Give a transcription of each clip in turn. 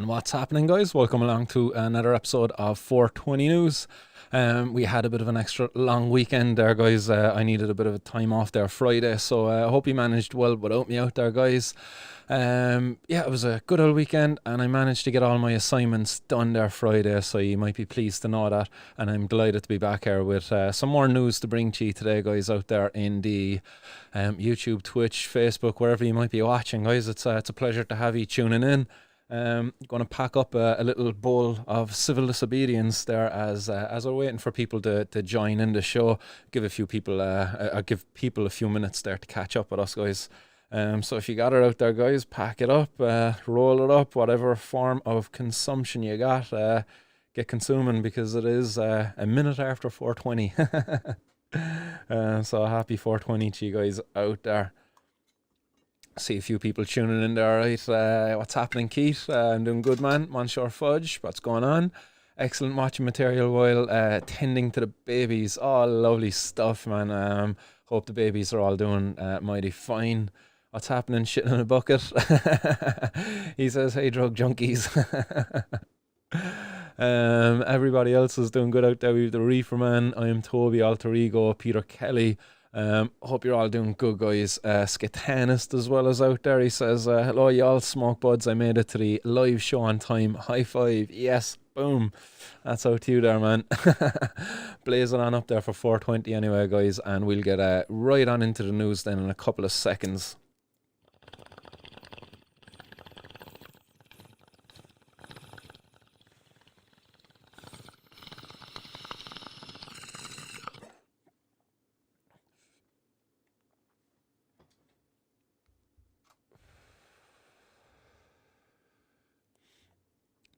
And what's happening, guys? Welcome along to another episode of 420 News. We had a bit of an extra long weekend there, guys. I needed a bit of a time off there Friday, so I hope you managed well without me out there, guys. It was a good old weekend, and I managed to get all my assignments done there Friday, so you might be pleased to know that. And I'm delighted to be back here with some more news to bring to you today, guys, out there in the YouTube, Twitch, Facebook, wherever you might be watching, guys. It's a pleasure to have you tuning in. Going to pack up a little bowl of civil disobedience there as we're waiting for people to join in the show. Give people a few minutes there to catch up with us, guys. So if you got it out there, guys, pack it up, roll it up, whatever form of consumption you got, get consuming, because it is a minute after 420. So happy 420 to you guys out there. See a few people tuning in there, right? What's happening, Keith? I'm doing good, man. Monsieur Fudge, what's going on? Excellent watching material while tending to the babies. Oh, lovely stuff, man. Hope the babies are all doing mighty fine. What's happening? Shit in a bucket. He says, hey, drug junkies. Everybody else is doing good out there. We have the Reefer Man. I am Toby, Alter Ego, Peter Kelly. Hope you're all doing good, guys. Skatanist as well as out there. He says, hello y'all, smoke buds. I made it to the live show on time. High five. Yes, boom. That's out to you there, man. Blazing on up there for 420 anyway, guys, and we'll get right on into the news then in a couple of seconds.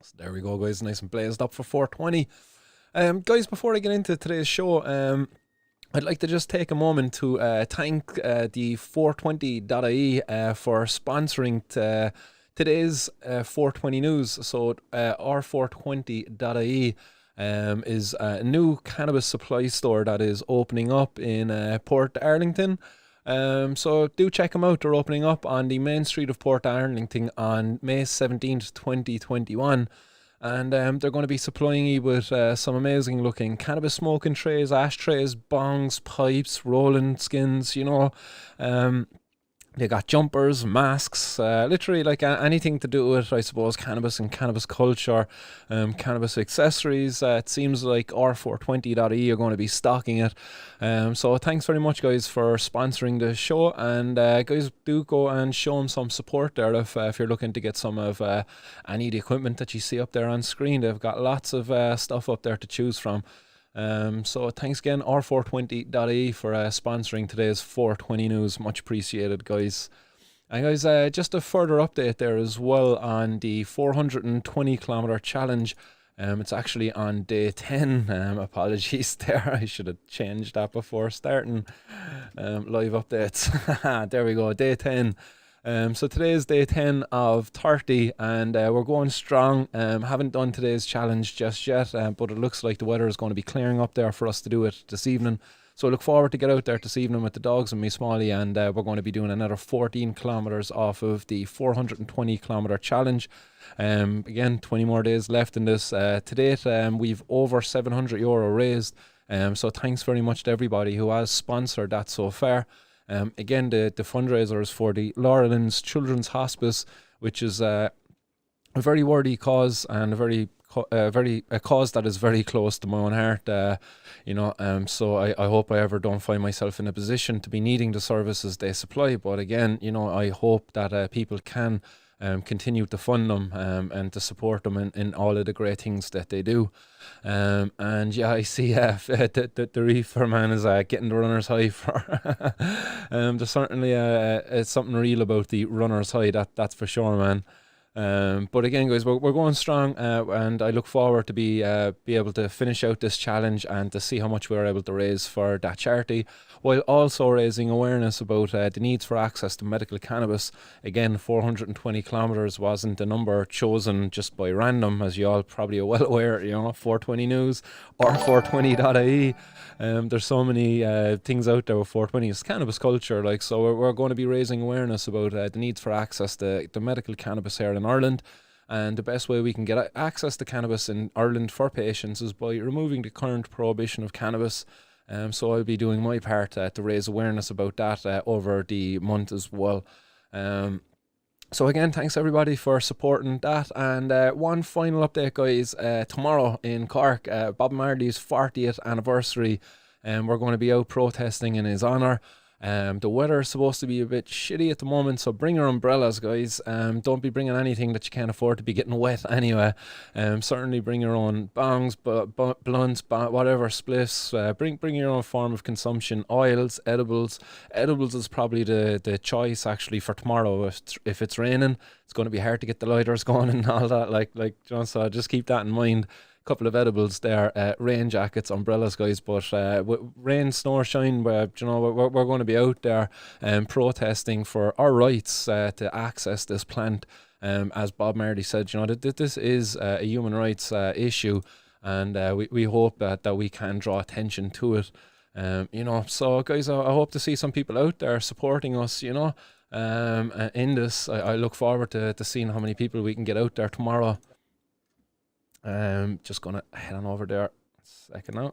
So there we go, guys, nice and blazed up for 420. Guys, before I get into today's show, I'd like to just take a moment to thank the 420.ie for sponsoring today's 420 news. So R420.ie is a new cannabis supply store that is opening up in Port Arlington. So do check them out. They're opening up on the main street of Port Arlington on May 17th, 2021. And they're going to be supplying you with some amazing looking cannabis smoking trays, ashtrays, bongs, pipes, rolling skins, they got jumpers, masks, literally like anything to do with, I suppose, cannabis and cannabis culture, cannabis accessories. It seems like R420.ie are going to be stocking it. So thanks very much, guys, for sponsoring the show. And guys, do go and show them some support there if you're looking to get some of any of the equipment that you see up there on screen. They've got lots of stuff up there to choose from. So thanks again, R420.ie, for sponsoring today's 420 news. Much appreciated, guys. And guys, just a further update there as well on the 420 kilometer challenge. It's actually on day 10. Apologies there, I should have changed that before starting live updates. There we go, day 10. So today is day 10 of 30, and we're going strong. Haven't done today's challenge just yet, but it looks like the weather is going to be clearing up there for us to do it this evening. So I look forward to get out there this evening with the dogs and me Smalley, and we're going to be doing another 14 kilometers off of the 420 kilometer challenge. Again, 20 more days left in this. To date, we've over €700 raised. So thanks very much to everybody who has sponsored that so far. Again, the fundraiser is for the Laura Lynn's Children's Hospice, which is a very worthy cause, and a cause that is very close to my own heart. So I hope I ever don't find myself in a position to be needing the services they supply. But again, I hope that people can continue to fund them and to support them in all of the great things that they do. And yeah, I see the Reefer Man is getting the runner's high for there's certainly it's something real about the runner's high, that's for sure, man. But again, guys, we're going strong, and I look forward to be able to finish out this challenge and to see how much we're able to raise for that charity, while also raising awareness about the needs for access to medical cannabis. Again, 420 kilometers wasn't a number chosen just by random, as you all probably are well aware. 420 News or 420.ie. There's so many things out there with 420. It's cannabis culture, so we're going to be raising awareness about the needs for access to medical cannabis here in Ireland. And the best way we can get access to cannabis in Ireland for patients is by removing the current prohibition of cannabis. So I'll be doing my part to raise awareness about that over the month as well. So again, thanks everybody for supporting that. And one final update, guys. Tomorrow in Cork, Bob Marley's 40th anniversary, and we're going to be out protesting in his honour. The weather is supposed to be a bit shitty at the moment, so bring your umbrellas, guys. Don't be bringing anything that you can't afford to be getting wet anyway. Certainly bring your own bongs, blunts, whatever, spliffs. Bring your own form of consumption. Oils, edibles. Edibles is probably the choice actually for tomorrow. If it's raining, it's going to be hard to get the lighters going and all that. Like so just keep that in mind. Couple of edibles there, rain jackets, umbrellas, guys. But rain, snow, or shine, we're going to be out there protesting for our rights to access this plant. As Bob Marley said, this is a human rights issue, and we hope that we can draw attention to it. So guys, I hope to see some people out there supporting us. In this, I look forward to seeing how many people we can get out there tomorrow. Just gonna head on over there. Second now.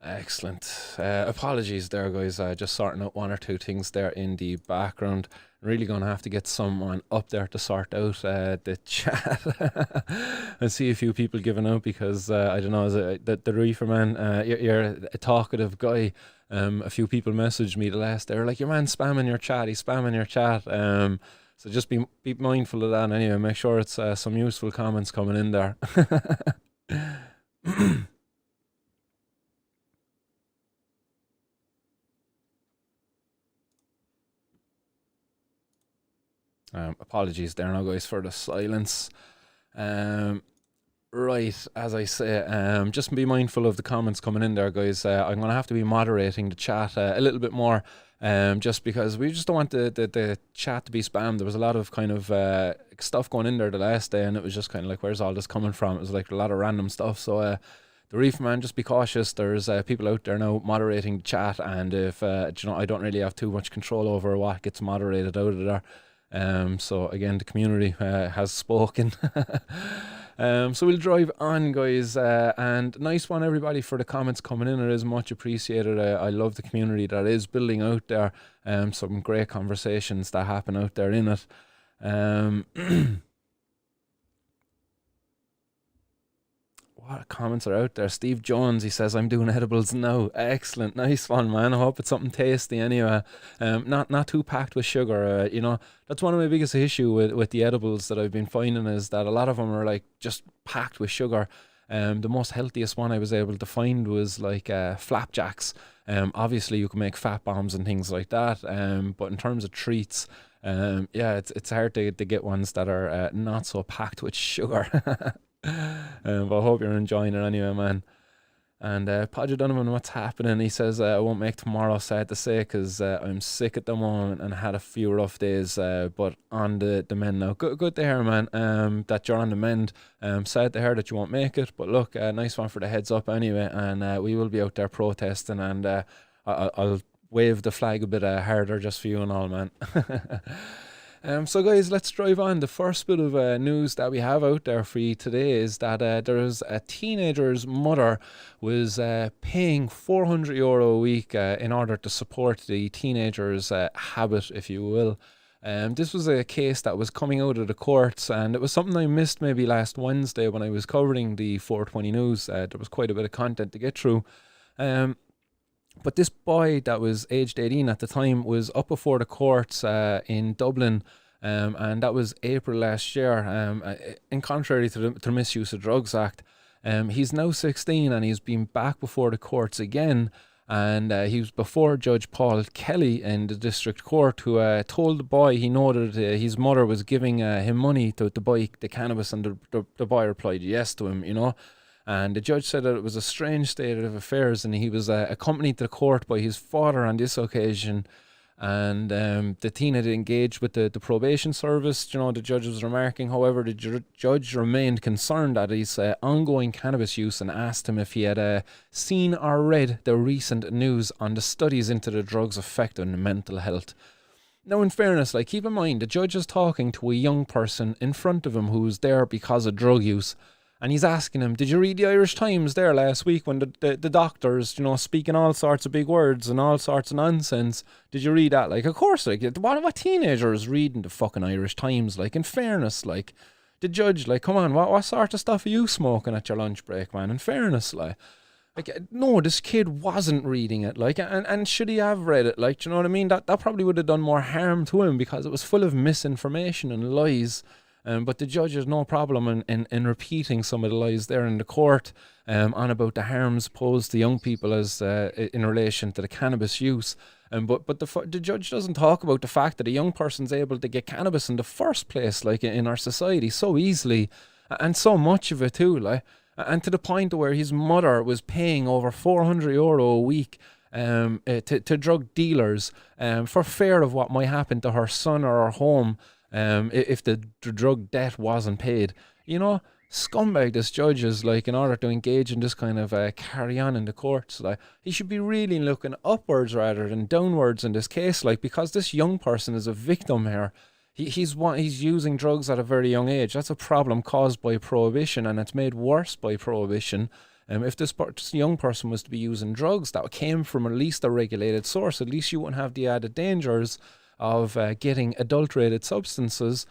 Excellent. Apologies there, guys. Just sorting out one or two things there in the background. Really gonna have to get someone up there to sort out the chat. I see a few people giving out because I don't know, the reefer man. You're a talkative guy. A few people messaged me the last. They're like, "Your man spamming your chat. He's spamming your chat." So just be mindful of that anyway. Make sure it's some useful comments coming in there. Apologies there now, guys, for the silence. Right, as I say, just be mindful of the comments coming in there, guys. I'm going to have to be moderating the chat a little bit more. Just because we just don't want the chat to be spammed. There was a lot of kind of stuff going in there the last day, and it was just kind of like, where's all this coming from? It was like a lot of random stuff. So the reef man, just be cautious. There's people out there now moderating the chat, and if I don't really have too much control over what gets moderated out of there. So again, the community has spoken. So we'll drive on, guys, and nice one everybody for the comments coming in. It is much appreciated. I love the community that is building out there. Some great conversations that happen out there in it. What comments are out there? Steve Jones, he says, "I'm doing edibles now." Excellent, nice one, man. I hope it's something tasty anyway. Not too packed with sugar. That's one of my biggest issue with the edibles that I've been finding, is that a lot of them are like just packed with sugar. The most healthiest one I was able to find was like flapjacks. Obviously you can make fat bombs and things like that. But in terms of treats, it's hard to get ones that are not so packed with sugar. But I hope you're enjoying it anyway, man. And Podger Donovan, what's happening? He says, I won't make tomorrow, sad to say, because I'm sick at the moment and had a few rough days, but on the mend now. Good to hear, man, that you're on the mend. Sad to hear that you won't make it, but look, nice one for the heads up anyway, and we will be out there protesting, and I'll wave the flag a bit harder just for you and all, man. So guys, let's drive on. The first bit of news that we have out there for you today is that there's a teenager's mother was paying €400 a week in order to support the teenager's habit, if you will. This was a case that was coming out of the courts, and it was something I missed maybe last Wednesday when I was covering the 420 news. There was quite a bit of content to get through. But this boy that was aged 18 at the time was up before the courts in Dublin, and that was April last year. In contrary to the Misuse of Drugs Act, he's now 16 and he's been back before the courts again. And he was before Judge Paul Kelly in the district court, who told the boy he noted his mother was giving him money to buy the cannabis, and the boy replied yes to him, And the judge said that it was a strange state of affairs, and he was accompanied to the court by his father on this occasion. And the teen had engaged with the probation service. The judge was remarking, however, the judge remained concerned at his ongoing cannabis use and asked him if he had seen or read the recent news on the studies into the drug's effect on mental health. Now, in fairness, like, keep in mind, the judge is talking to a young person in front of him who's there because of drug use. And he's asking him, did you read the Irish Times there last week when the doctors, speaking all sorts of big words and all sorts of nonsense? Did you read that? Like, of course, like, what teenager is reading the fucking Irish Times? Like, in fairness, like, the judge, like, come on, what sort of stuff are you smoking at your lunch break, man? In fairness, like, no, this kid wasn't reading it, like, and should he have read it, like, do you know what I mean? That probably would have done more harm to him because it was full of misinformation and lies. But the judge has no problem in repeating some of the lies there in the court on about the harms posed to young people as in relation to the cannabis use. But the judge doesn't talk about the fact that a young person's able to get cannabis in the first place, like, in our society, so easily, and so much of it too, like, and to the point where his mother was paying over €400 a week to drug dealers for fear of what might happen to her son or her home if the drug debt wasn't paid. Scumbag this judge is, like, in order to engage in this kind of carry on in the courts, like, he should be really looking upwards rather than downwards in this case, like, because this young person is a victim here. He's using drugs at a very young age. That's a problem caused by prohibition, and it's made worse by prohibition. If this young person was to be using drugs that came from at least a regulated source, at least you wouldn't have the added dangers of getting adulterated substances